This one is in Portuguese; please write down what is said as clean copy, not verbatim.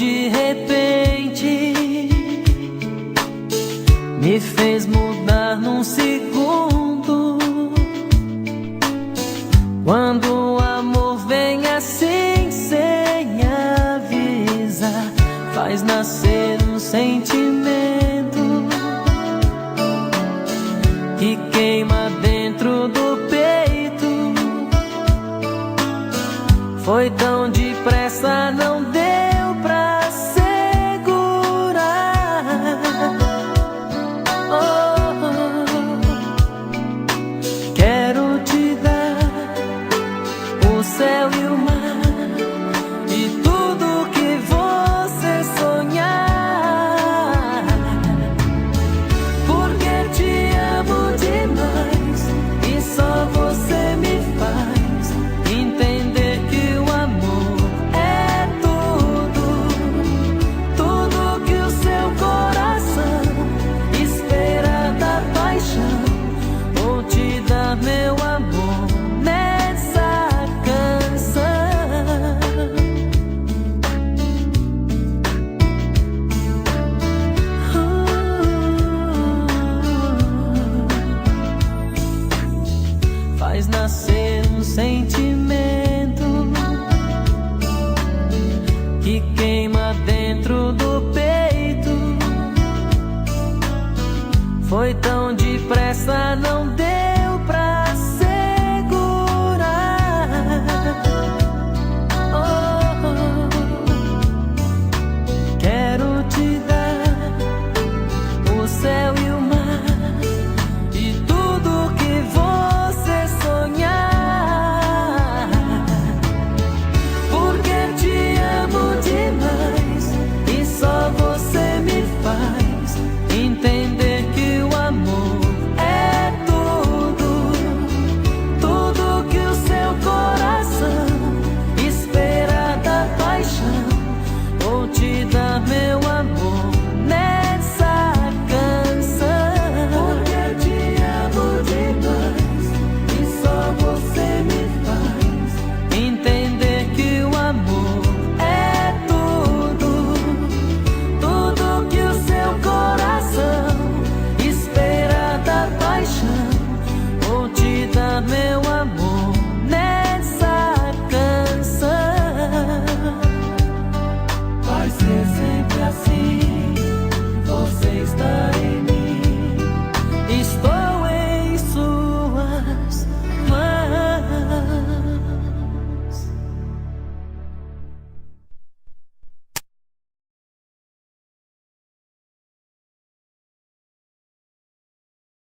de repente me fez mudar num segundo. Quando o amor vem assim sem avisar, faz nascer um sentimento que queima dentro do peito. Foi tão depressa, não deu pra segurar. Quero te dar o céu e o mar e tudo que você sonhar, porque te amo demais e só você me faz entender que o amor é tudo, tudo que o seu coração espera da paixão. Vou te dar meu amor nessa canção. Faz nascer um sentimento que queima dentro do peito. Foi tão depressa, não deu